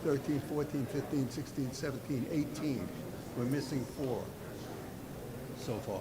13, 14, 15, 16, 17, 18. We're missing 4 so far.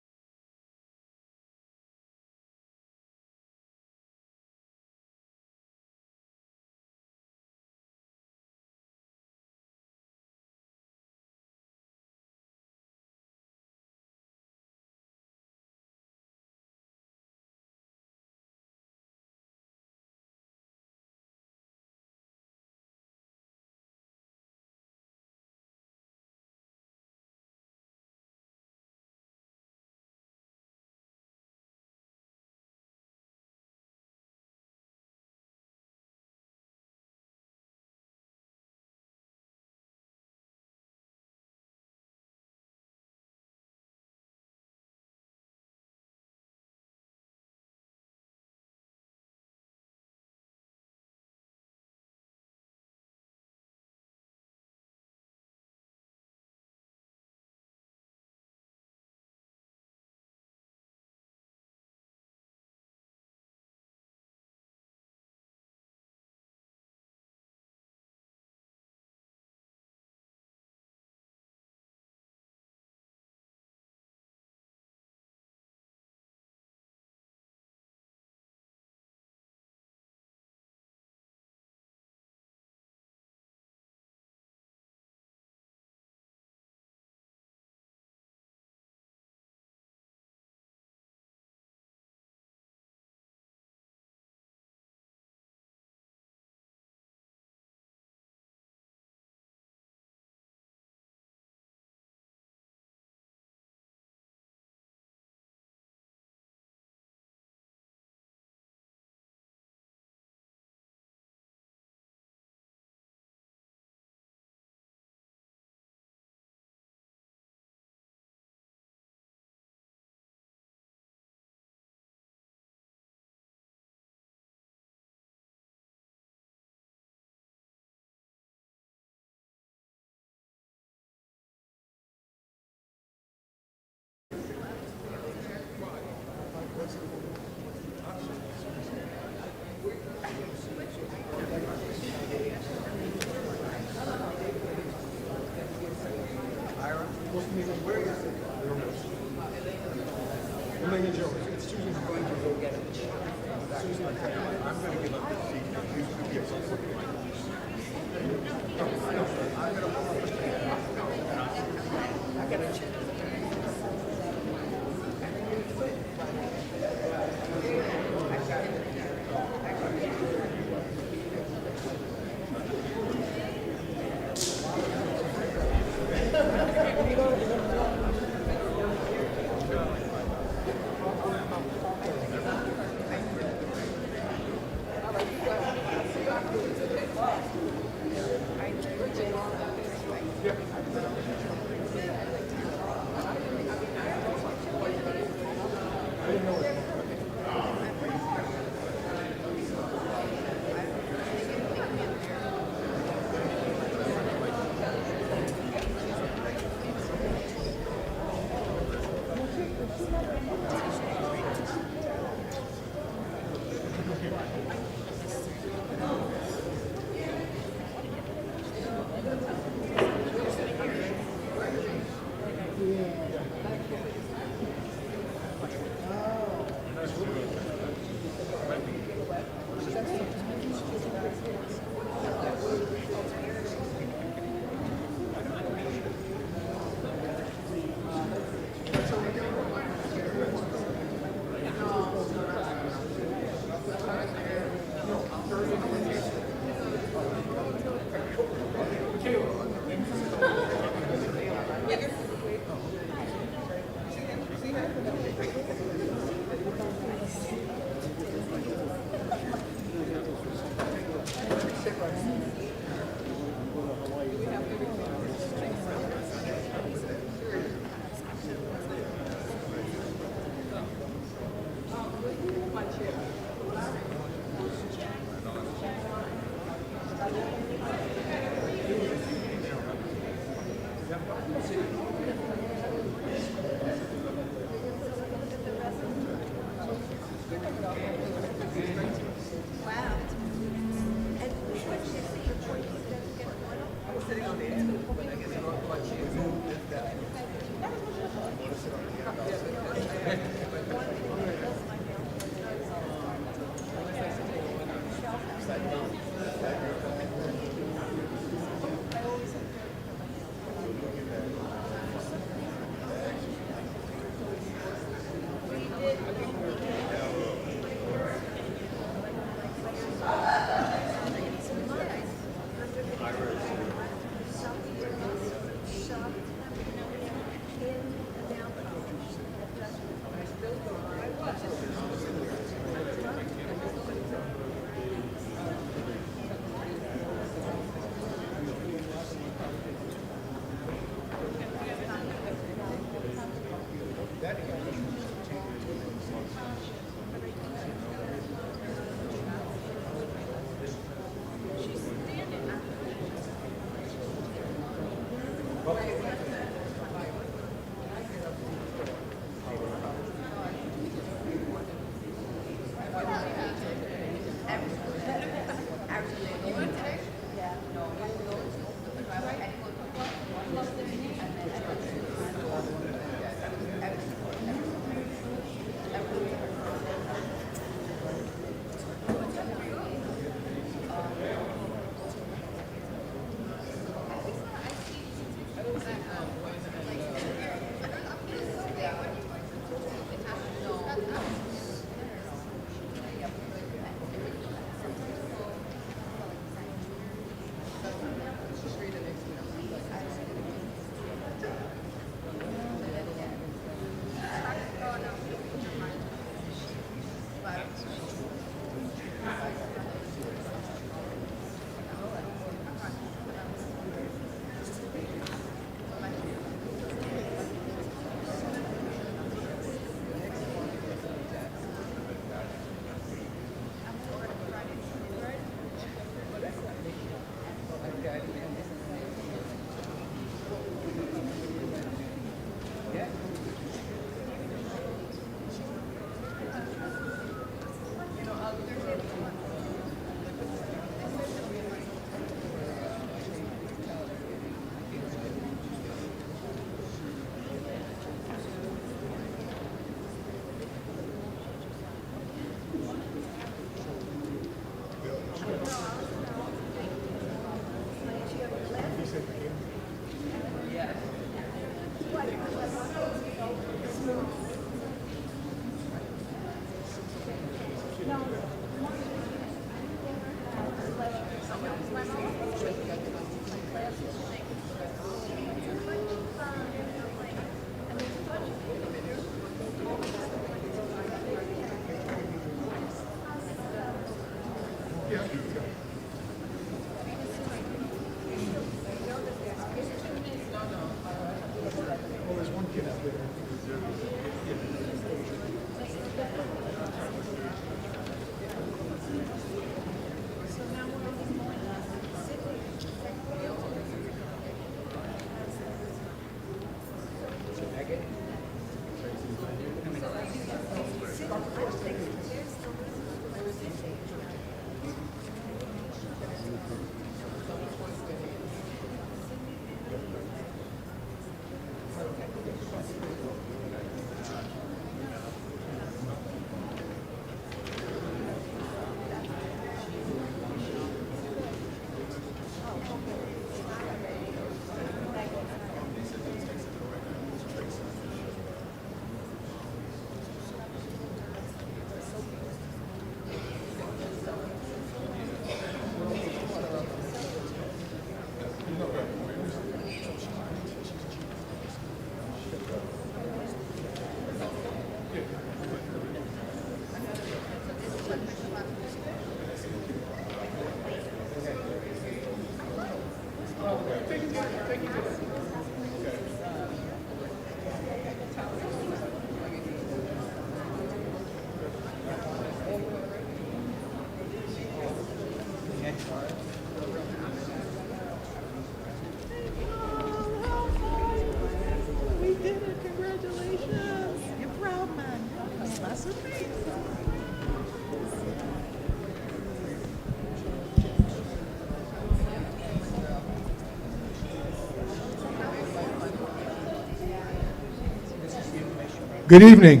Good evening.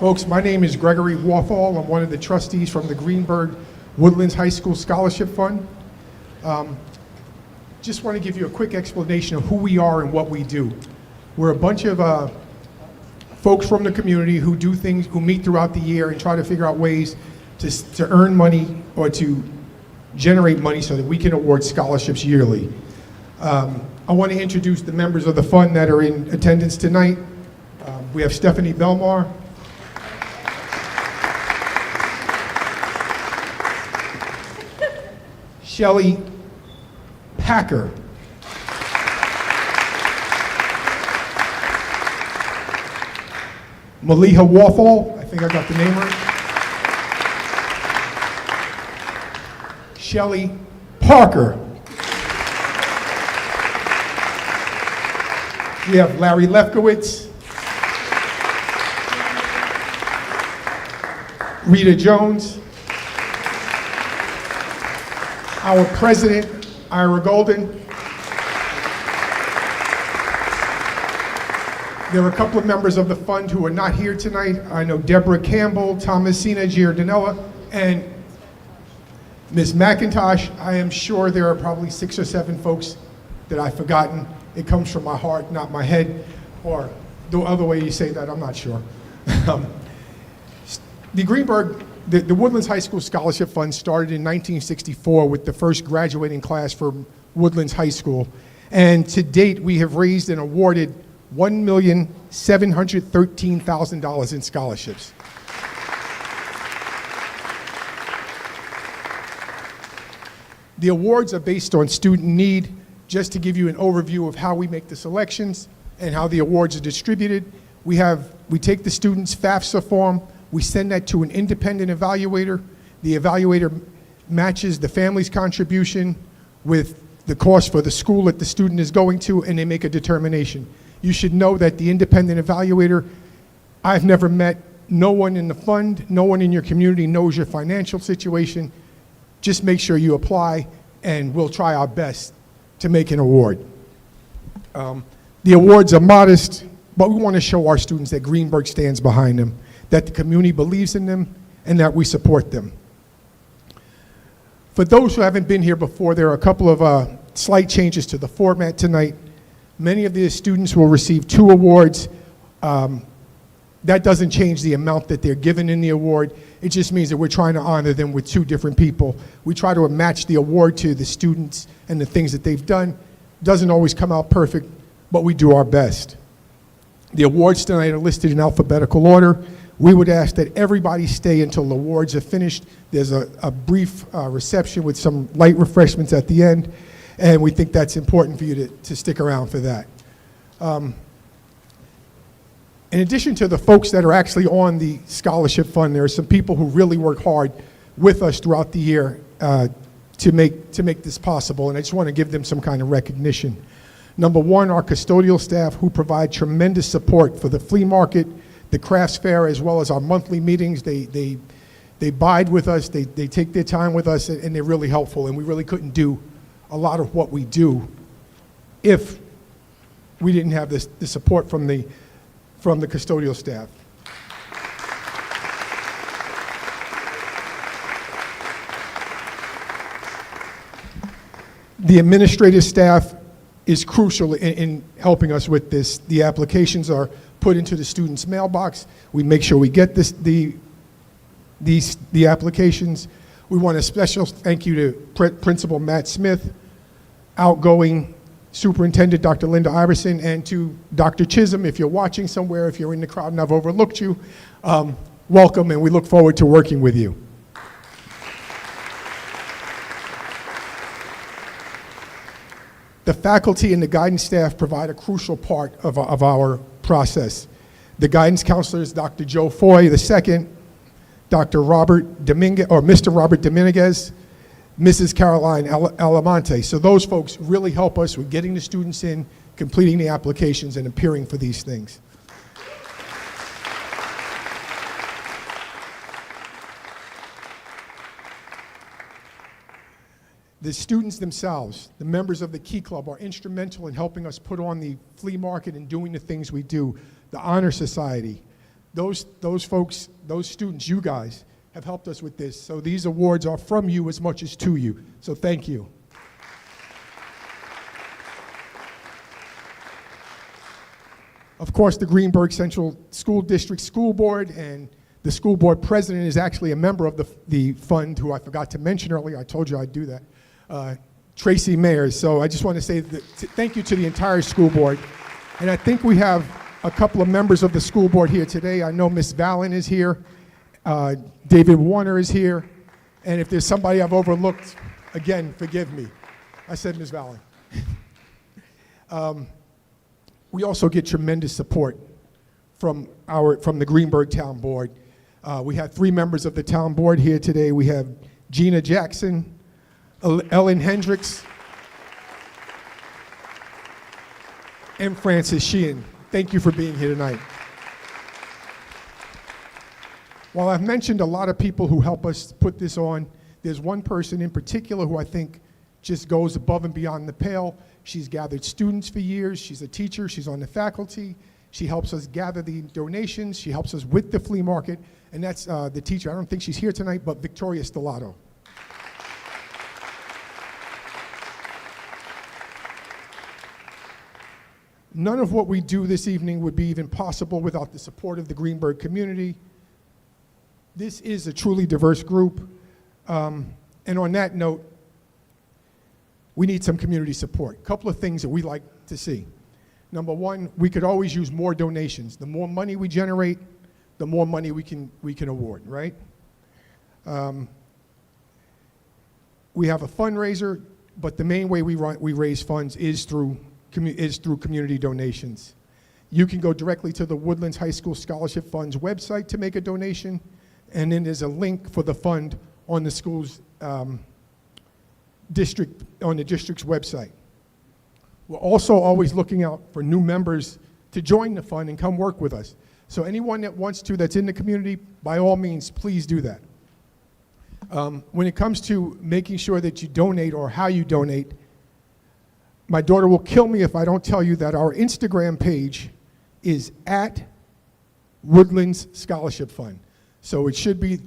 Folks, my name is Gregory Warthall. I'm one of the trustees from the Greenberg Woodlands High School Scholarship Fund. Just want to give you a quick explanation of who we are and what we do. We're a bunch of folks from the community who do things, who meet throughout the year and try to figure out ways to earn money or to generate money so that we can award scholarships yearly. I want to introduce the members of the fund that are in attendance tonight. We have Stephanie Belmar, Shelley Packer, Maliha Warthall, I think I got the name right, Shelley Parker. We have Larry Lefkowitz, Rita Jones, our president, Ira Golden. There are a couple of members of the fund who are not here tonight. I know Deborah Campbell, Thomasina Giardinella, and Ms. McIntosh. I am sure there are probably 6 or 7 folks that I've forgotten. It comes from my heart, not my head, or the other way you say that, I'm not sure. The Greenberg, the Woodlands High School Scholarship Fund started in 1964 with the first graduating class for Woodlands High School. And to date, we have raised and awarded $1,713,000 in scholarships. The awards are based on student need. Just to give you an overview of how we make the selections and how the awards are distributed, we take the student's FAFSA form, we send that to an independent evaluator. The evaluator matches the family's contribution with the cost for the school that the student is going to, and they make a determination. You should know that the independent evaluator, I've never met no one in the fund, no one in your community knows your financial situation. Just make sure you apply, and we'll try our best to make an award. The awards are modest, but we want to show our students that Greenberg stands behind them, that the community believes in them, and that we support them. For those who haven't been here before, there are a couple of slight changes to the format tonight. Many of the students will receive 2 awards. That doesn't change the amount that they're given in the award. It just means that we're trying to honor them with 2 different people. We try to match the award to the students and the things that they've done. Doesn't always come out perfect, but we do our best. The awards tonight are listed in alphabetical order. We would ask that everybody stay until the awards are finished. There's a brief reception with some light refreshments at the end, and we think that's important for you to stick around for that. In addition to the folks that are actually on the scholarship fund, there are some people who really work hard with us throughout the year to make this possible, and I just want to give them some kind of recognition. Number one, our custodial staff who provide tremendous support for the flea market, the crafts fair, as well as our monthly meetings. They bide with us, they take their time with us, and they're really helpful, and we really couldn't do a lot of what we do if we didn't have the support from the custodial staff. The administrative staff is crucial in helping us with this. The applications are put into the student's mailbox. We make sure we get the applications. We want a special thank you to Principal Matt Smith, outgoing Superintendent Dr. Linda Iverson, and to Dr. Chisholm. If you're watching somewhere, if you're in the crowd and I've overlooked you, welcome, and we look forward to working with you. The faculty and the guidance staff provide a crucial part of our process. The guidance counselors, Dr. Joe Foy II, Dr. Robert Dominguez, or Mr. Robert Dominguez, Mrs. Caroline Alamante. So those folks really help us with getting the students in, completing the applications, and appearing for these things. The students themselves, the members of the Key Club, are instrumental in helping us put on the flea market and doing the things we do. The Honor Society, those folks, those students, you guys, have helped us with this. So these awards are from you as much as to you. So thank you. Of course, the Greenburgh Central School District School Board, and the school board president is actually a member of the fund, who I forgot to mention earlier. I told you I'd do that. Tracy Mayers. So I just want to say thank you to the entire school board. And I think we have a couple of members of the school board here today. I know Ms. Vallon is here. David Warner is here. And if there's somebody I've overlooked, again, forgive me. I said Ms. Vallon. We also get tremendous support from the Greenburgh Town Board. We have 3 members of the town board here today. We have Gina Jackson, Ellen Hendricks, and Francis Sheehan. Thank you for being here tonight. While I've mentioned a lot of people who help us put this on, there's one person in particular who I think just goes above and beyond the pale. She's gathered students for years. She's a teacher. She's on the faculty. She helps us gather the donations. She helps us with the flea market. And that's the teacher. I don't think she's here tonight, but Victoria Stellato. None of what we do this evening would be even possible without the support of the Greenburgh community. This is a truly diverse group. And on that note, we need some community support. A couple of things that we like to see. Number one, we could always use more donations. The more money we generate, the more money we can award, right? We have a fundraiser, but the main way we raise funds is through community donations. You can go directly to the Woodlands High School Scholarship Fund's website to make a donation, and then there's a link for the fund on the school's district's website. We're also always looking out for new members to join the fund and come work with us. So anyone that wants to, that's in the community, by all means, please do that. When it comes to making sure that you donate or how you donate, my daughter will kill me if I don't tell you that our Instagram page is at Woodlands Scholarship Fund. So it should be,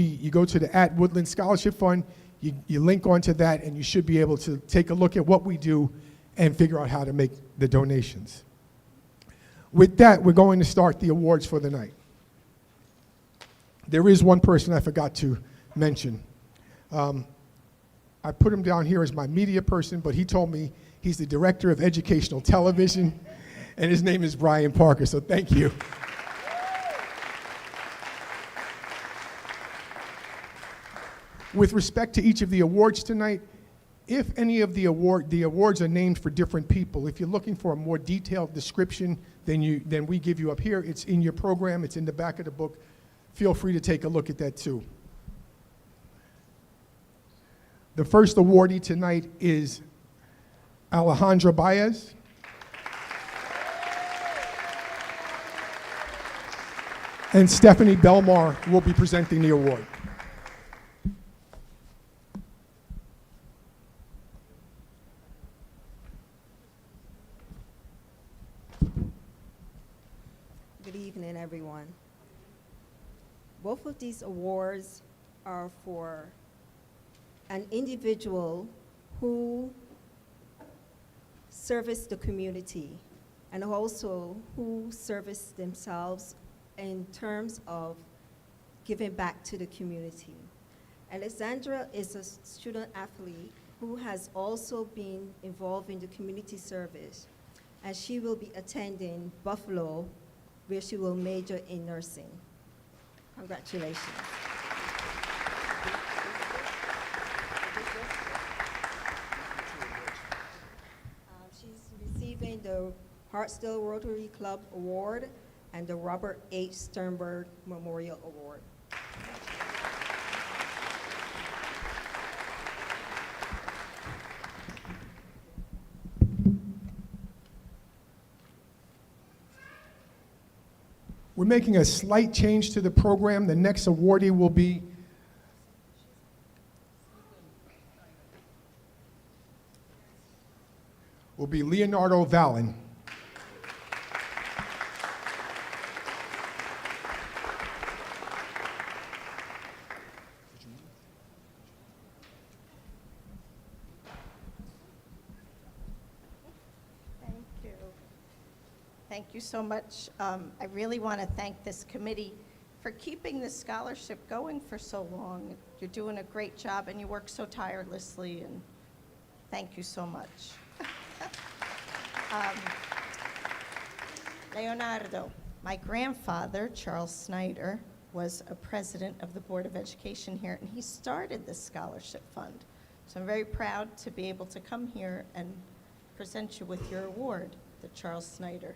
you go to the at Woodlands Scholarship Fund, you link onto that, and you should be able to take a look at what we do and figure out how to make the donations. With that, we're going to start the awards for the night. There is one person I forgot to mention. I put him down here as my media person, but he told me he's the director of educational television, and his name is Brian Parker, so thank you. With respect to each of the awards tonight, if any of the awards are named for different people, if you're looking for a more detailed description than we give you up here, it's in your program, it's in the back of the book. Feel free to take a look at that too. The first awardee tonight is Alejandra Baez. And Stephanie Belmar will be presenting the award. Good evening, everyone. Both of these awards are for an individual who serviced the community and also who serviced themselves in terms of giving back to the community. Alexandra is a student athlete who has also been involved in the community service, and she will be attending Buffalo, where she will major in nursing. Congratulations. She's receiving the Hartsdale Rotary Club Award and the Robert H. Sternberg Memorial Award. We're making a slight change to the program. The next awardee will be will be Leonardo Vallon. Thank you. Thank you so much. I really want to thank this committee for keeping this scholarship going for so long. You're doing a great job, and you work so tirelessly, and thank you so much. Leonardo, my grandfather, Charles Snyder, was a president of the Board of Education here, and he started this scholarship fund. So I'm very proud to be able to come here and present you with your award, the Charles Snyder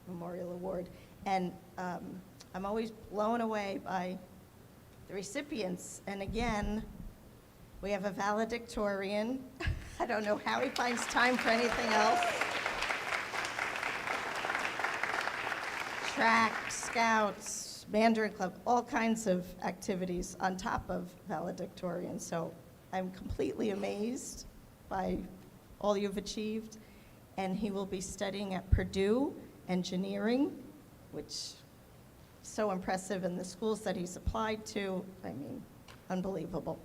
Memorial Award. And I'm always blown away by the recipients. And again, we have a valedictorian. I don't know how he finds time for anything else. Track, scouts, Mandarin Club, all kinds of activities on top of valedictorian. So I'm completely amazed by all you've achieved. And he will be studying at Purdue Engineering, which is so impressive, in the schools that he's applied to. I mean, unbelievable.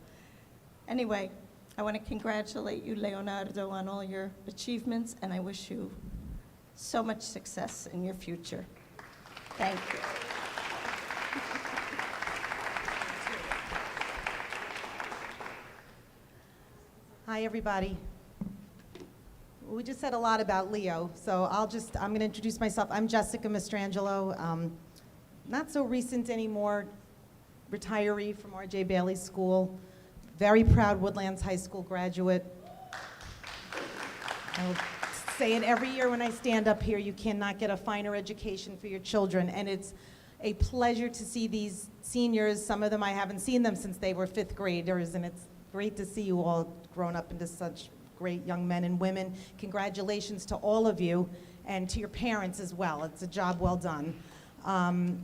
Anyway, I want to congratulate you, Leonardo, on all your achievements, and I wish you so much success in your future. Thank you. Hi, everybody. We just said a lot about Leo, so I'm going to introduce myself. I'm Jessica Mastrangelo, not so recent anymore, retiree from R.J. Bailey School, very proud Woodlands High School graduate. I will say it every year when I stand up here, you cannot get a finer education for your children, and it's a pleasure to see these seniors. Some of them, I haven't seen them since they were fifth graders, and it's great to see you all grown up into such great young men and women. Congratulations to all of you and to your parents as well. It's a job well done. I'm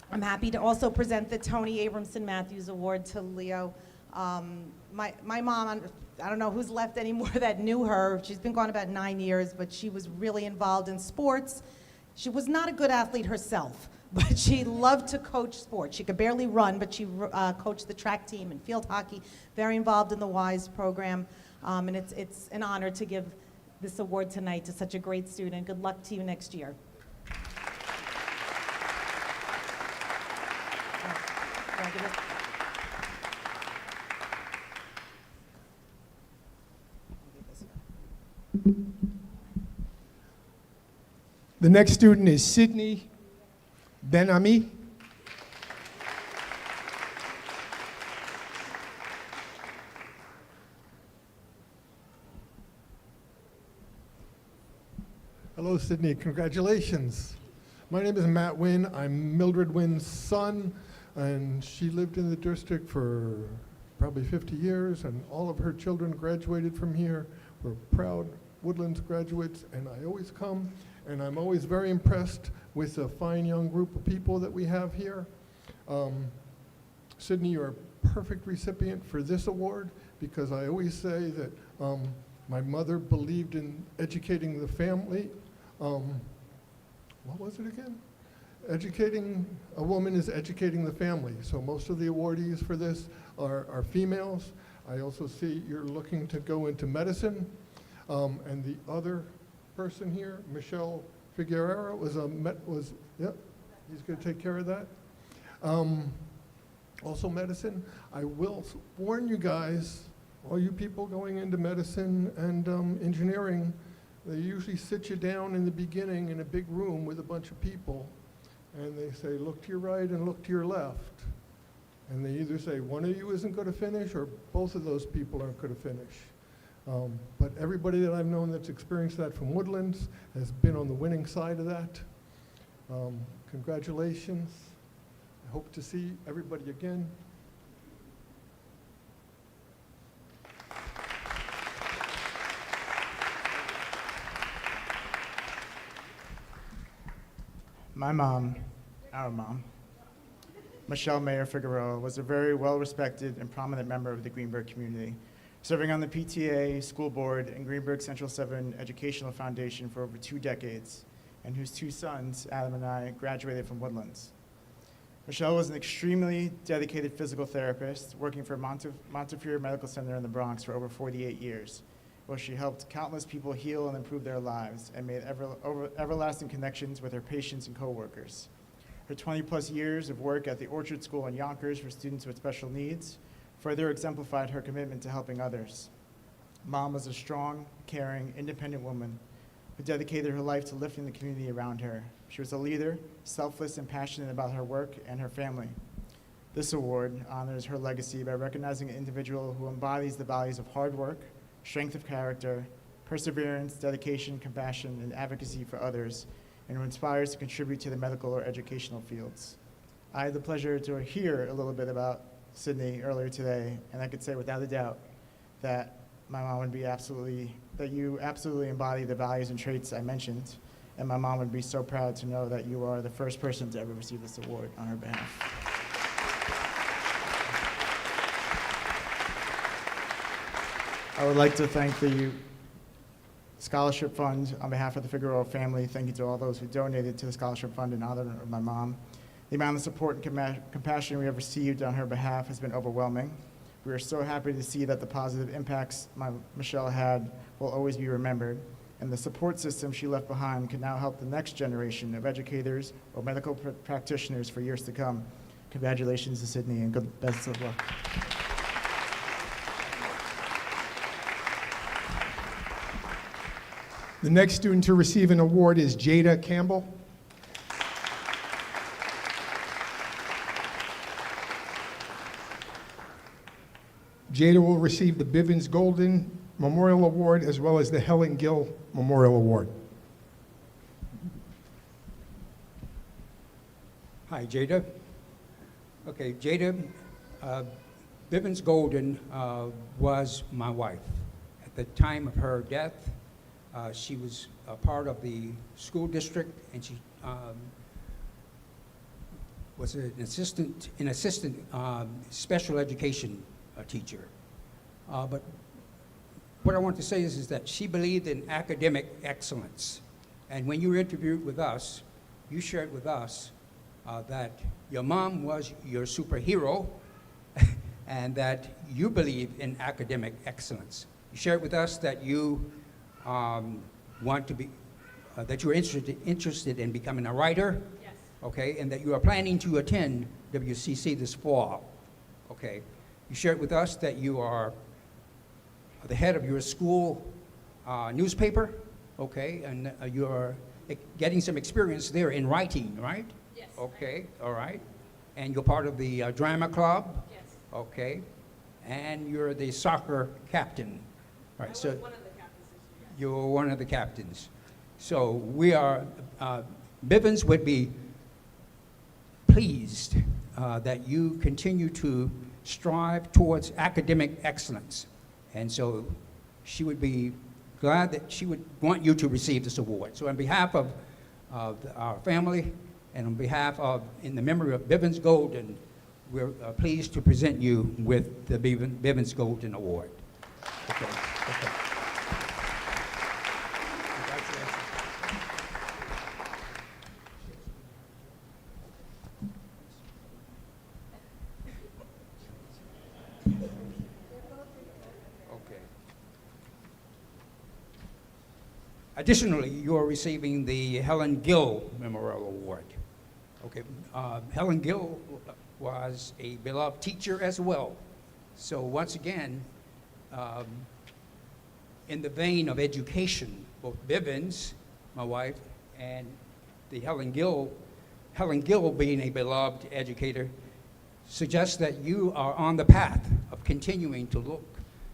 happy to also present the Tony Abramson Matthews Award to Leo. My mom, I don't know who's left anymore that knew her. She's been gone about 9 years, but she was really involved in sports. She was not a good athlete herself, but she loved to coach sports. She could barely run, but she coached the track team and field hockey, very involved in the WISE program. And it's an honor to give this award tonight to such a great student. Good luck to you next year. The next student is Sydney Ben-Ami. Hello, Sydney. Congratulations. My name is Matt Wynn. I'm Mildred Wynn's son, and she lived in the district for probably 50 years, and all of her children graduated from here. We're proud Woodlands graduates, and I always come, and I'm always very impressed with the fine young group of people that we have here. Sydney, you're a perfect recipient for this award, because I always say that my mother believed in educating the family. What was it again? Educating a woman is educating the family. So most of the awardees for this are females. I also see you're looking to go into medicine. And the other person here, Michelle Figueroa, yep, he's going to take care of that. Also medicine. I will warn you guys, all you people going into medicine and engineering, they usually sit you down in the beginning in a big room with a bunch of people, and they say, look to your right and look to your left. And they either say, one of you isn't going to finish, or both of those people aren't going to finish. But everybody that I've known that's experienced that from Woodlands has been on the winning side of that. Congratulations. I hope to see everybody again. My mom, our mom, Michelle Mayer Figueroa, was a very well-respected and prominent member of the Greenberg community. serving on the PTA, school board, and Greenberg Central 7 Educational Foundation for over 2 decades, and whose 2 sons, Adam and I, graduated from Woodlands. Michelle was an extremely dedicated physical therapist, working for Montefiore Medical Center in the Bronx for over 48 years, where she helped countless people heal and improve their lives and made everlasting connections with her patients and coworkers. Her 20-plus years of work at the Orchard School in Yonkers for students with special needs further exemplified her commitment to helping others. Mom was a strong, caring, independent woman who dedicated her life to lifting the community around her. She was a leader, selfless and passionate about her work and her family. This award honors her legacy by recognizing an individual who embodies the values of hard work, strength of character, perseverance, dedication, compassion, and advocacy for others, and who inspires to contribute to the medical or educational fields. I had the pleasure to hear a little bit about Sydney earlier today, and I could say without a doubt that my mom would be that you absolutely embody the values and traits I mentioned, and my mom would be so proud to know that you are the first person to ever receive this award on her behalf. I would like to thank the Scholarship Fund on behalf of the Figueroa family. Thank you to all those who donated to the Scholarship Fund in honor of my mom. The amount of support and compassion we have received on her behalf has been overwhelming. We are so happy to see that the positive impacts Michelle had will always be remembered, and the support system she left behind can now help the next generation of educators or medical practitioners for years to come. Congratulations to Sydney, and best of luck. The next student to receive an award is Jada Campbell. Jada will receive the Bivens Golden Memorial Award as well as the Helen Gill Memorial Award. Hi, Jada. Okay, Jada, Bivens Golden was my wife. At the time of her death, she was a part of the school district, and she was an assistant special education teacher. But what I want to say is that she believed in academic excellence. And when you were interviewed with us, you shared with us that your mom was your superhero and that you believe in academic excellence. You shared with us that you want to be, that you're interested in becoming a writer. Yes. Okay, and that you are planning to attend WCC this fall. Okay. You shared with us that you are the head of your school newspaper, okay, and you are getting some experience there in writing, right? Yes. Okay, all right. And you're part of the drama club? Yes. Okay. And you're the soccer captain. All right, so one of the captains this year. You're one of the captains. So we are, Bivens would be pleased that you continue to strive towards academic excellence. And so she would be glad that she would want you to receive this award. So on behalf of our family and on behalf of, in the memory of Bivens Golden, we're pleased to present you with the Bivens Golden Award. Okay. Okay. Congratulations. Additionally, you are receiving the Helen Gill Memorial Award. Okay, Helen Gill was a beloved teacher as well. So once again, in the vein of education, both Bivens, my wife, and the Helen Gill being a beloved educator, suggests that you are on the path of continuing to look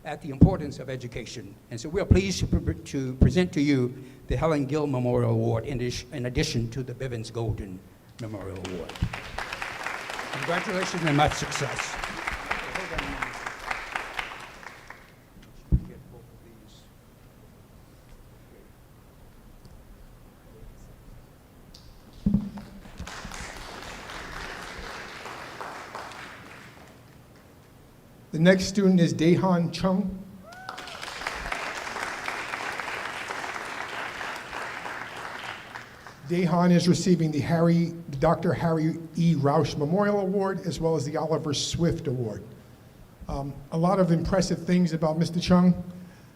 at the importance of education. And so we are pleased to present to you the Helen Gill Memorial Award in addition to the Bivens Golden Memorial Award. Congratulations and much success. The next student is Daehan Chung. Dehan is receiving the Dr. Harry E. Roush Memorial Award, as well as the Oliver Swift Award. A lot of impressive things about Mr. Chung.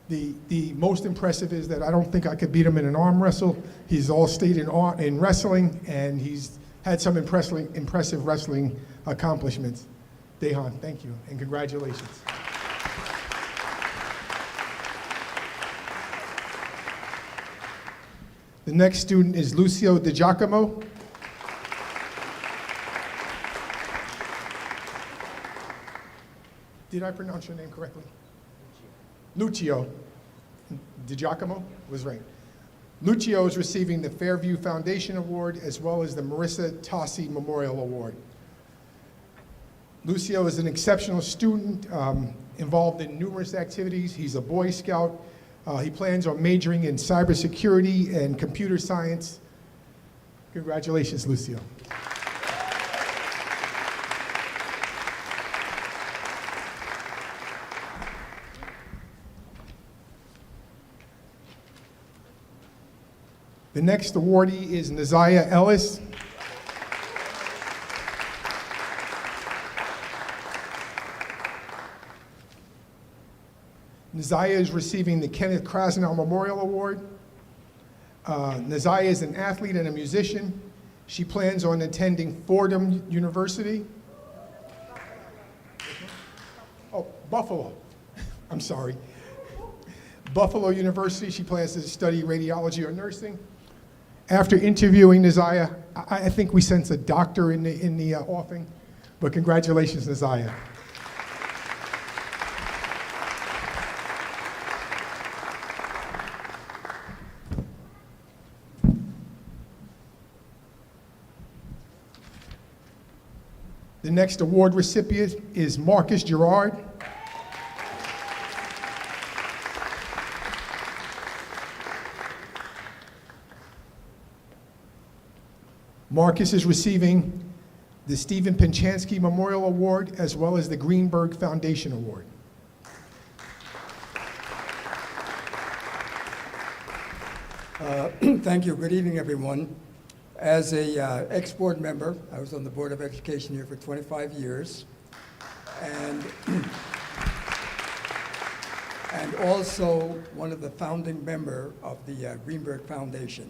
The most impressive is that I don't think I could beat him in an arm wrestle. He's all state in wrestling, and he's had some impressive wrestling accomplishments. Dehan, thank you, and congratulations. The next student is Lucio Di Giacomo. Did I pronounce your name correctly? Lucio Di Giacomo was right. Lucio is receiving the Fairview Foundation Award as well as the Marissa Tossi Memorial Award. Lucio is an exceptional student involved in numerous activities. He's a Boy Scout. He plans on majoring in cybersecurity and computer science. Congratulations, Lucio. The next awardee is Naziah Ellis. Naziah is receiving the Kenneth Krasnow Memorial Award. Naziah is an athlete and a musician. She plans on attending Fordham University. Oh, Buffalo. I'm sorry. Buffalo University. She plans to study radiology or nursing. After interviewing Naziah, I think we sense a doctor in the offing, but congratulations, Naziah. The next award recipient is Marcus Gerard. Marcus is receiving the Stephen Penchansky Memorial Award as well as the Greenberg Foundation Award. Thank you. Good evening, everyone. As a ex-board member, I was on the Board of Education here for 25 years, and also one of the founding member of the Greenberg Foundation.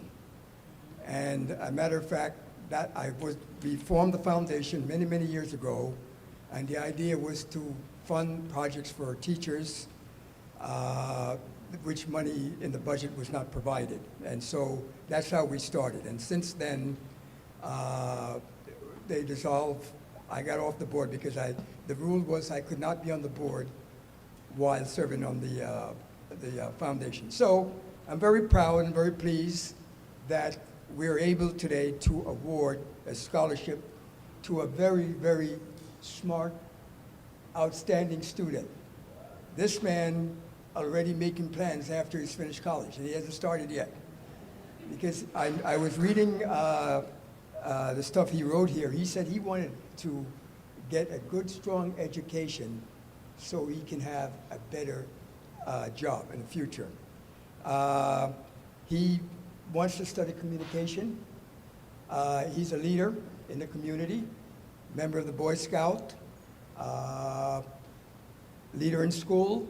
And a matter of fact, we formed the foundation many, many years ago, and the idea was to fund projects for teachers, which money in the budget was not provided. And so that's how we started. And since then, they dissolved. I got off the board because the rule was I could not be on the board while serving on the foundation. So I'm very proud and very pleased that we're able today to award a scholarship to a very, very smart, outstanding student. This man already making plans after he's finished college, and he hasn't started yet. Because I was reading the stuff he wrote here. He said he wanted to get a good, strong education so he can have a better job in the future. He wants to study communication. He's a leader in the community, member of the Boy Scout, leader in school,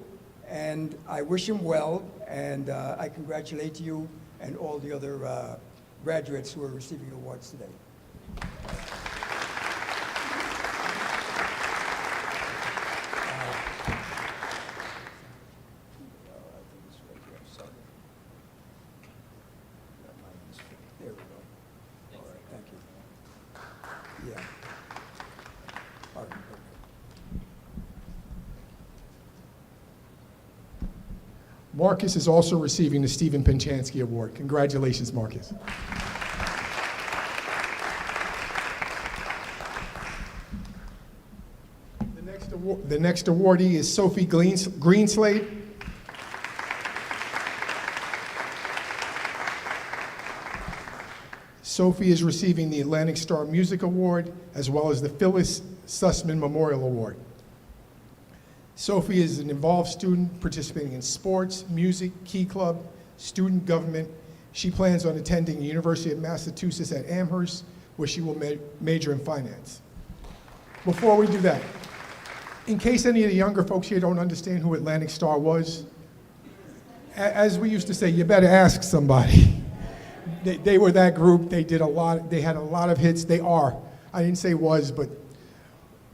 and I wish him well, and I congratulate you and all the other graduates who are receiving awards today. There we go. All right, thank you. Yeah. All right, perfect. Marcus is also receiving the Stephen Penchansky Award. Congratulations, Marcus. The next awardee is Sophie Greenslade. Sophie is receiving the Atlantic Star Music Award as well as the Phyllis Sussman Memorial Award. Sophie is an involved student participating in sports, music, Key Club, student government, She plans on attending the University of Massachusetts at Amherst, where she will major in finance. Before we do that, in case any of the younger folks here don't understand who Atlantic Star was, as we used to say, you better ask somebody. They were that group. They did a lot. They had a lot of hits. They are. I didn't say was, but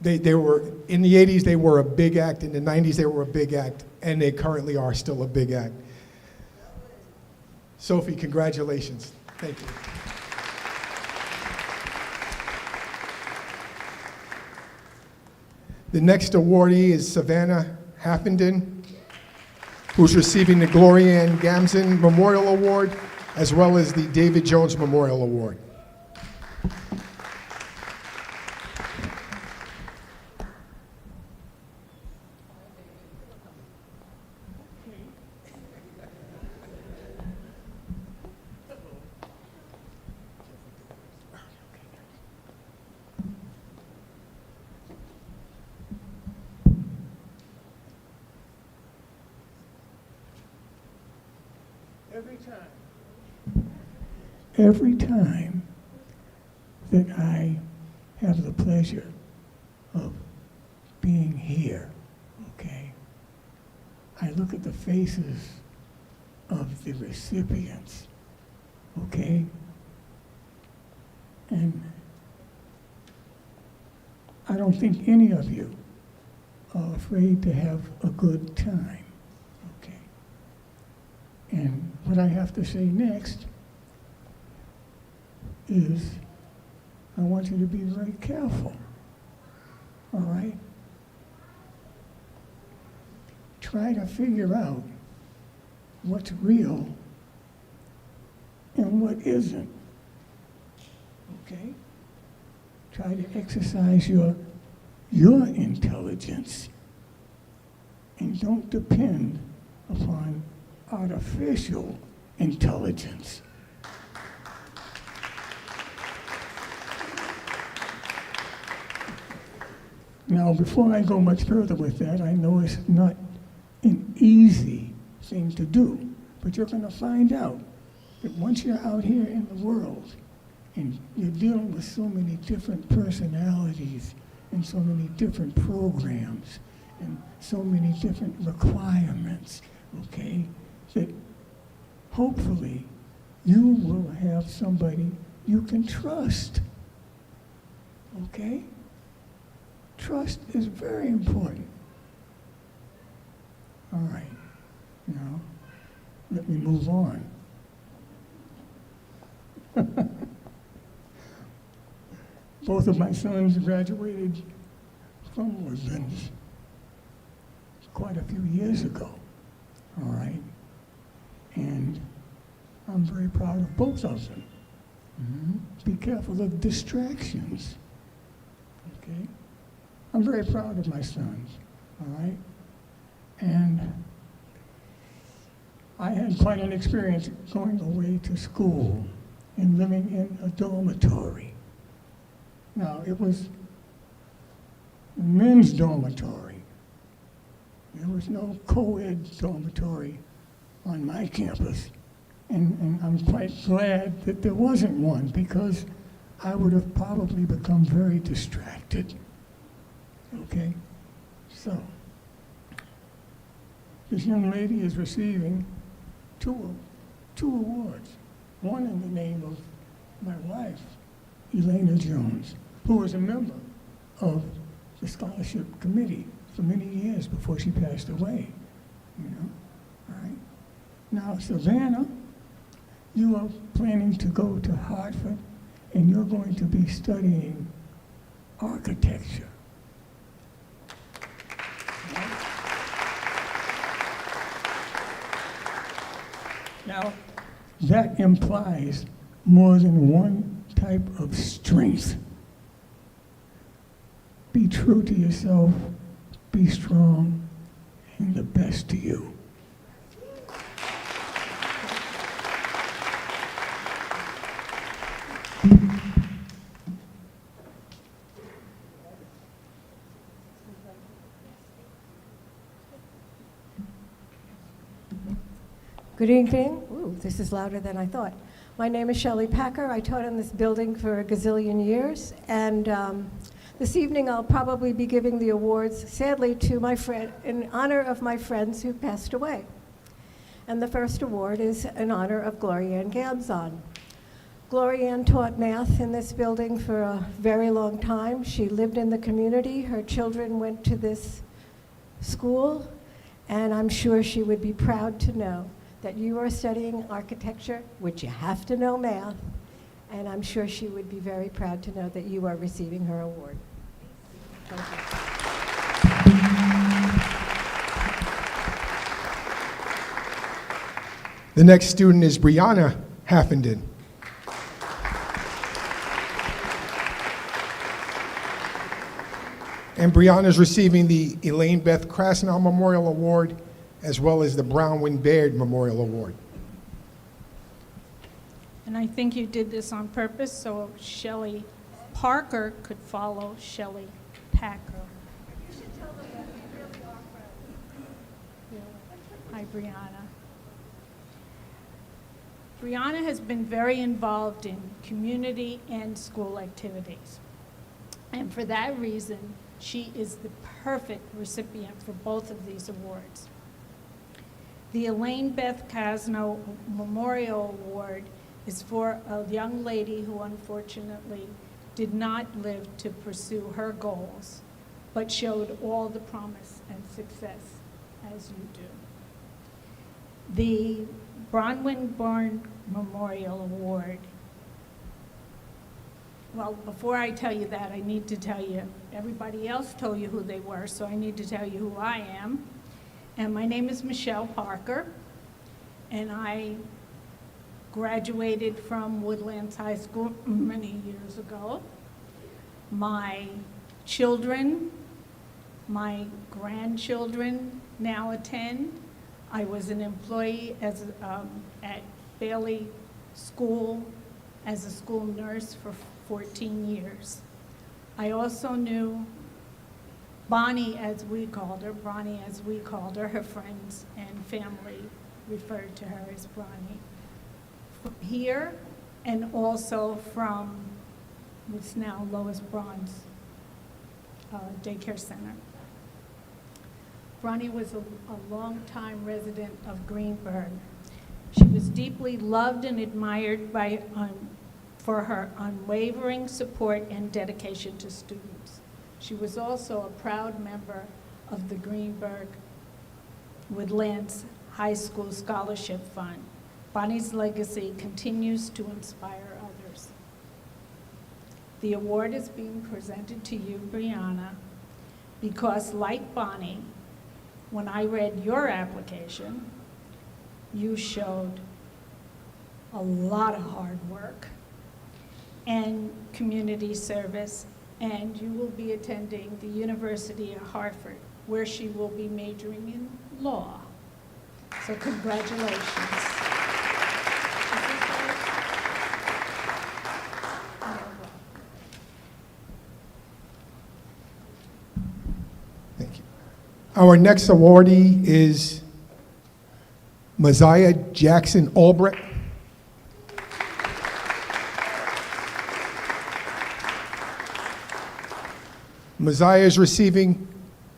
they were, in the 80s, they were a big act. In the 90s, they were a big act. And they currently are still a big act. Sophie, congratulations. Thank you. The next awardee is Savannah Haffenden, who's receiving the Gloria Ann Gamson Memorial Award, as well as the David Jones Memorial Award. Every time that I have the pleasure of being here, okay, I look at the faces of the recipients, okay, and I don't think any of you are afraid to have a good time, okay. And what I have to say next is I want you to be very careful, all right? Try to figure out what's real and what isn't, okay? Try to exercise your intelligence and don't depend upon artificial intelligence. Now, before I go much further with that, I know it's not an easy thing to do, but you're going to find out that once you're out here in the world and you're dealing with so many different personalities and so many different programs and so many different requirements, okay, that hopefully you will have somebody you can trust, okay? Trust is very important. All right, now, let me move on. Both of my sons graduated from Woodlands quite a few years ago, all right? And I'm very proud of both of them. Be careful of distractions, okay? I'm very proud of my sons, all right? And I had quite an experience going away to school and living in a dormitory. Now, it was a men's dormitory. There was no co-ed dormitory on my campus. And I'm quite glad that there wasn't one, because I would have probably become very distracted. Okay, so this young lady is receiving two awards. One in the name of my wife, Elena Jones, who was a member of the scholarship committee for many years before she passed away. You know, all right. Now, Savannah, you are planning to go to Hartford, and you're going to be studying architecture. Now, that implies more than one type of strength. Be true to yourself, be strong, and the best to you. Good evening. Ooh, this is louder than I thought. My name is Shelley Packer. I taught in this building for a gazillion years, and this evening I'll probably be giving the awards, sadly, to my friend, in honor of my friends who passed away. And the first award is in honor of Gloria Ann Gamzon. Gloria Ann taught math in this building for a very long time. She lived in the community. Her children went to this school, and I'm sure she would be proud to know that you are studying architecture, which you have to know math, and I'm sure she would be very proud to know that you are receiving her award. Thank you. The next student is Brianna Haffenden. And Brianna is receiving the Elaine Beth Krasnow Memorial Award, as well as the Brownwin Baird Memorial Award. And I think you did this on purpose so Shelley Parker could follow Shelley Packer. You should tell them that we really are friends. Hi, Brianna. Brianna has been very involved in community and school activities. And for that reason, she is the perfect recipient for both of these awards. The Elaine Beth Krasnow Memorial Award is for a young lady who unfortunately did not live to pursue her goals, but showed all the promise and success as you do. The Bronwyn Bourne Memorial Award. Well, before I tell you that, I need to tell you, everybody else told you who they were, so I need to tell you who I am. And my name is Michelle Parker, and I graduated from Woodlands High School many years ago. My children, my grandchildren now attend. I was an employee as, at Bailey School as a school nurse for 14 years. I also knew Bonnie, as we called her, her friends and family referred to her as Bonnie. Here, and also from what's now Lois Braun's daycare center. Bronnie was a longtime resident of Greenburgh. She was deeply loved and admired by, for her unwavering support and dedication to students. She was also a proud member of the Greenburgh Woodlands High School Scholarship Fund. Bonnie's legacy continues to inspire others. The award is being presented to you, Brianna, because like Bonnie, when I read your application, you showed a lot of hard work and community service, and you will be attending the University of Hartford, where she will be majoring in law. So congratulations. Thank you. Our next awardee is Messiah Jackson Albrecht. Messiah is receiving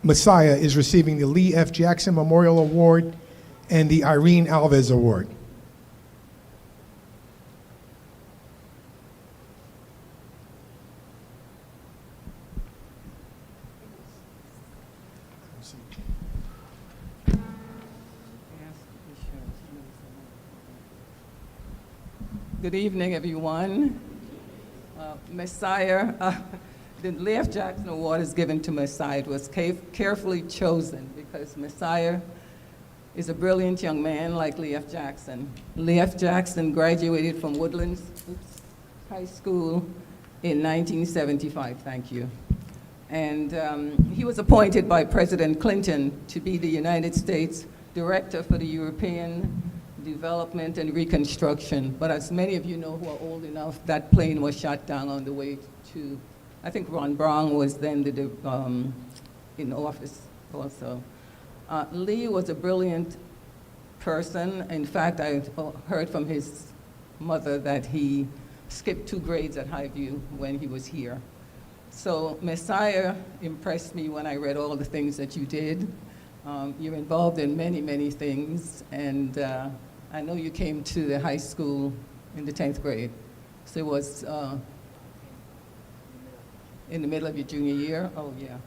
the Lee F. Jackson Memorial Award and the Irene Alves Award. Good evening, everyone. Messiah, the Lee F. Jackson Award is given to Messiah. It was carefully chosen because Messiah is a brilliant young man like Lee F. Jackson. Lee F. Jackson graduated from Woodlands High School in 1975, thank you. And he was appointed by President Clinton to be the United States Director for the European Development and Reconstruction. But as many of you know who are old enough, that plane was shot down on the way to, I think Ron Brown was then in office also. Lee was a brilliant person. In fact, I heard from his mother that he skipped 2 grades at Highview when he was here. So Messiah impressed me when I read all the things that you did. You're involved in many, many things, and I know you came to the high school in the 10th grade. So it was in the middle of your junior year? Oh, yeah.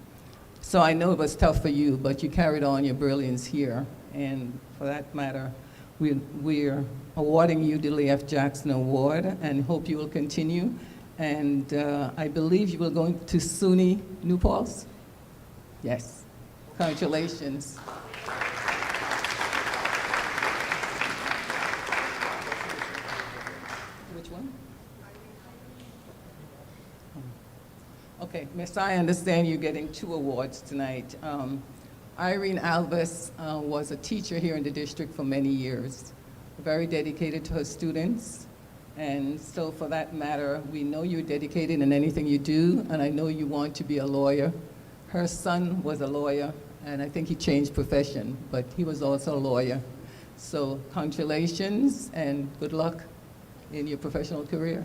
So I know it was tough for you, but you carried on your brilliance here. And for that matter, we're awarding you the Lee F. Jackson Award and hope you will continue. And I believe you will go to SUNY New Paltz? Yes. Congratulations. Which one? Okay, Miss, I understand you're getting 2 awards tonight. Irene Alvis was a teacher here in the district for many years, very dedicated to her students. And so for that matter, we know you're dedicated in anything you do, and I know you want to be a lawyer. Her son was a lawyer, and I think he changed profession, but he was also a lawyer. So congratulations and good luck in your professional career.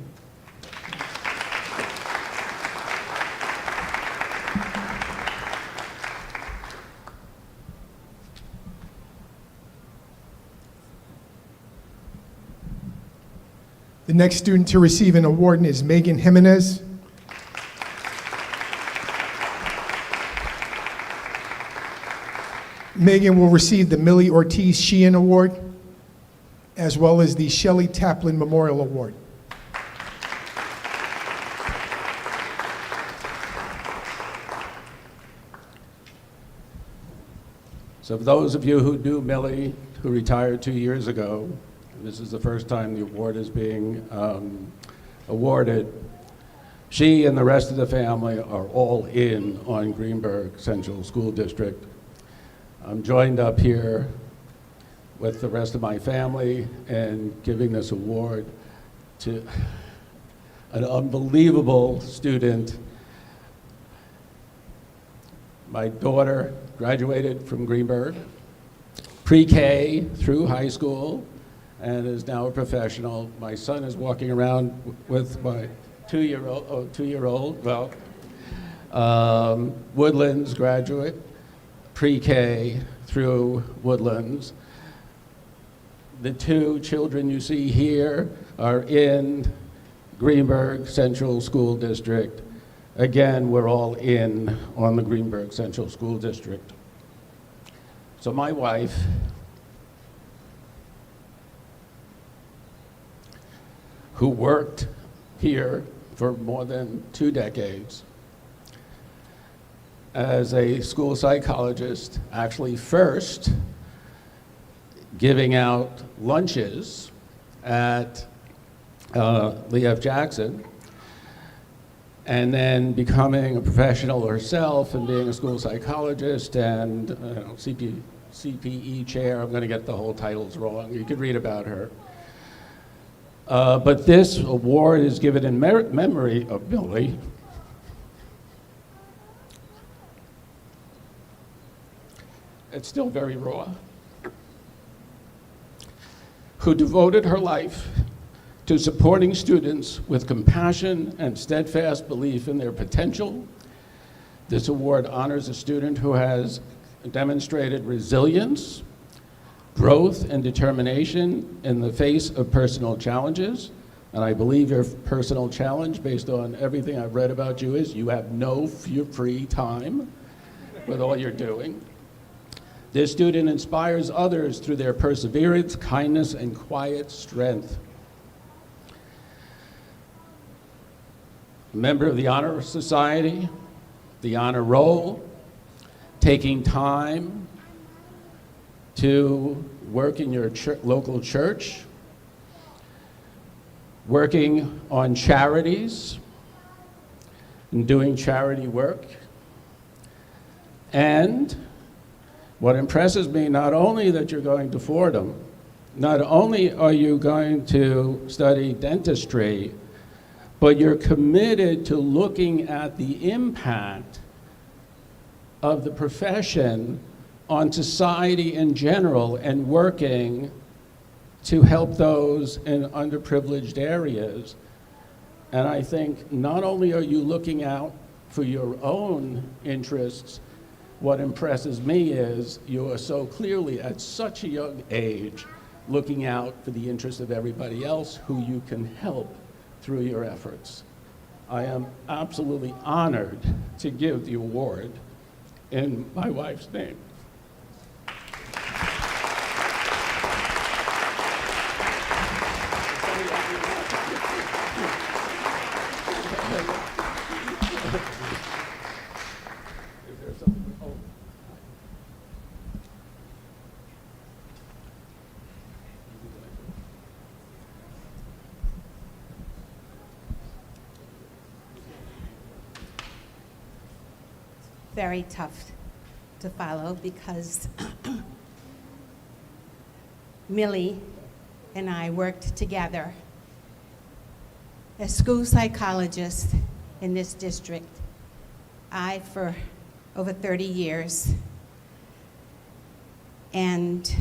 The next student to receive an award is Megan Jimenez. Megan will receive the Millie Ortiz Sheehan Award, as well as the Shelley Taplin Memorial Award. So for those of you who knew Millie, who retired 2 years ago, this is the first time the award is being awarded. She and the rest of the family are all in on Greenburgh Central School District. I'm joined up here with the rest of my family and giving this award to an unbelievable student. My daughter graduated from Greenburgh, pre-K through high school, and is now a professional. My son is walking around with my two-year-old, Woodlands graduate, pre-K through Woodlands. The 2 children you see here are in Greenburgh Central School District. Again, we're all in on the Greenburgh Central School District. So my wife, who worked here for more than 2 decades as a school psychologist, actually first giving out lunches at Lee F. Jackson, and then becoming a professional herself and being a school psychologist and CPE chair. I'm going to get the whole titles wrong. You could read about her. But this award is given in memory of Millie, it's still very raw, who devoted her life to supporting students with compassion and steadfast belief in their potential. This award honors a student who has demonstrated resilience, growth, and determination in the face of personal challenges. And I believe your personal challenge, based on everything I've read about you, is you have no free time with all you're doing. This student inspires others through their perseverance, kindness, and quiet strength. A member of the Honor Society, the Honor Roll, taking time to work in your local church, working on charities and doing charity work. And what impresses me, not only that you're going to Fordham, not only are you going to study dentistry, but you're committed to looking at the impact of the profession on society in general and working to help those in underprivileged areas. And I think not only are you looking out for your own interests, what impresses me is you are so clearly at such a young age looking out for the interests of everybody else who you can help through your efforts. I am absolutely honored to give the award in my wife's name. Very tough to follow because Millie and I worked together as school psychologists in this district. I for over 30 years. And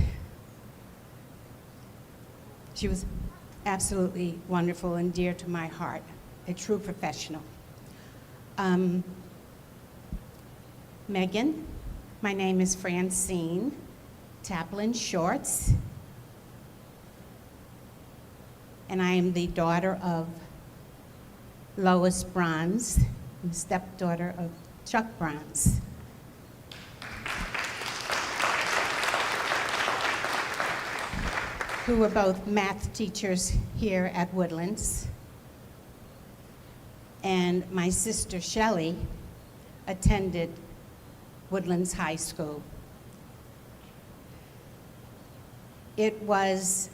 she was absolutely wonderful and dear to my heart, a true professional. Megan, my name is Francine Taplin Shorts, and I am the daughter of Lois Bronze, and stepdaughter of Chuck Bronze. Who were both math teachers here at Woodlands. And my sister Shelley attended Woodlands High School. It was,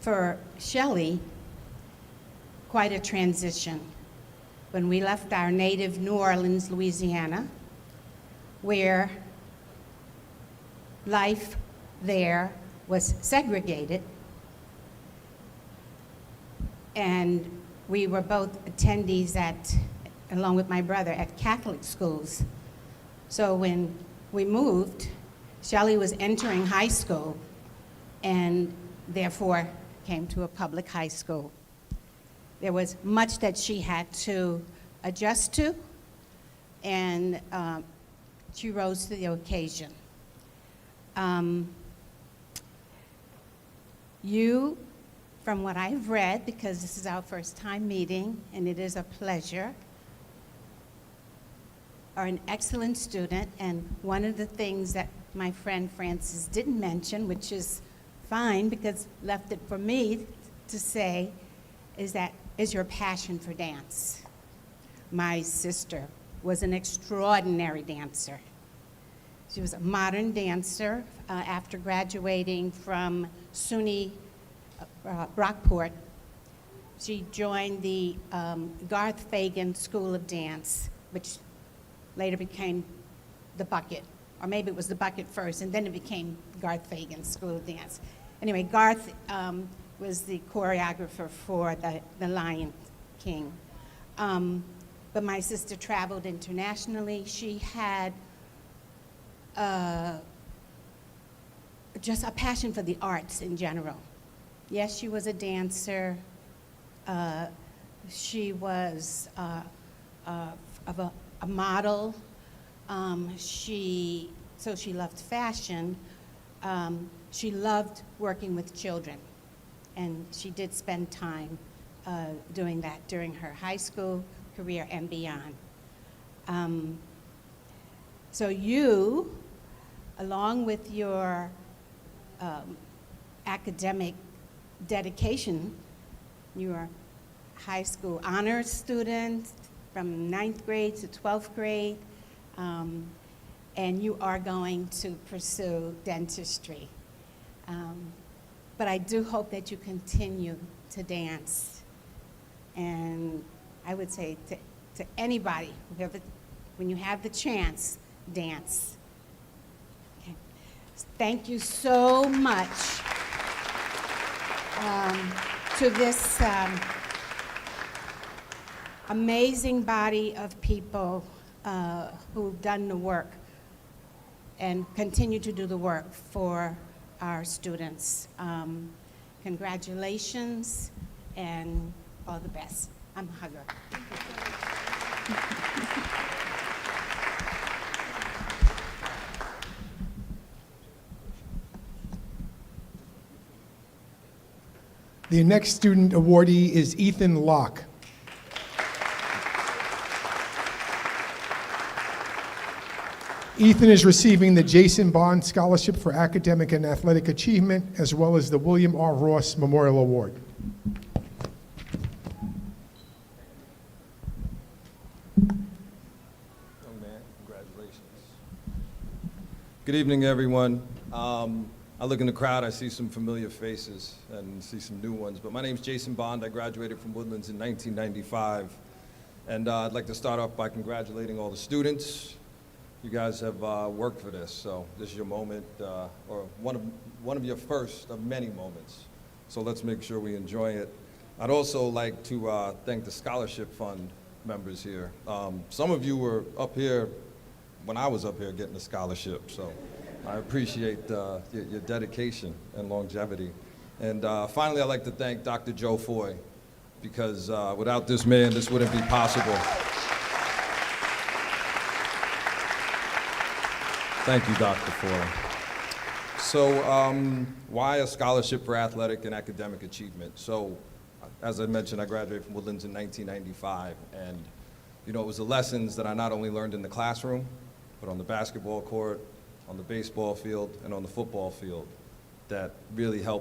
for Shelley, quite a transition. When we left our native New Orleans, Louisiana, where life there was segregated, and we were both attendees at, along with my brother, at Catholic schools. So when we moved, Shelley was entering high school and therefore came to a public high school. There was much that she had to adjust to, and she rose to the occasion. You, from what I've read, because this is our first time meeting, and it is a pleasure, are an excellent student, and one of the things that my friend Francis didn't mention, which is fine because left it for me to say, is your passion for dance. My sister was an extraordinary dancer. She was a modern dancer after graduating from SUNY Brockport. She joined the Garth Fagan School of Dance, which later became the Bucket, or maybe it was the Bucket first, and then it became Garth Fagan School of Dance. Anyway, Garth was the choreographer for the Lion King. But my sister traveled internationally. She had just a passion for the arts in general. Yes, she was a dancer. She was a model. So she loved fashion. She loved working with children, and she did spend time doing that during her high school career and beyond. So you, along with your academic dedication, you are high school honors student from 9th grade to 12th grade, and you are going to pursue dentistry. But I do hope that you continue to dance. And I would say to anybody, when you have the chance, dance. Okay. Thank you so much to this amazing body of people who've done the work. and continue to do the work for our students. Congratulations and all the best. I'm a hugger. The next student awardee is Ethan Locke. Ethan is receiving the Jason Bond Scholarship for Academic and Athletic Achievement, as well as the William R. Ross Memorial Award. Young man, congratulations. Good evening, everyone. I look in the crowd, I see some familiar faces and see some new ones, but my name's Jason Bond. I graduated from Woodlands in 1995, and I'd like to start off by congratulating all the students. You guys have worked for this, so this is your moment, or one of your first of many moments. So let's make sure we enjoy it. I'd also like to thank the Scholarship Fund members here. Some of you were up here when I was up here getting a scholarship, so I appreciate your dedication and longevity. And finally, I'd like to thank Dr. Joe Foy, because without this man, this wouldn't be possible. Thank you, Dr. Foy. So why a scholarship for athletic and academic achievement? So as I mentioned, I graduated from Woodlands in 1995, and it was the lessons that I not only learned in the classroom, but on the basketball court, on the baseball field, and on the football field that really helped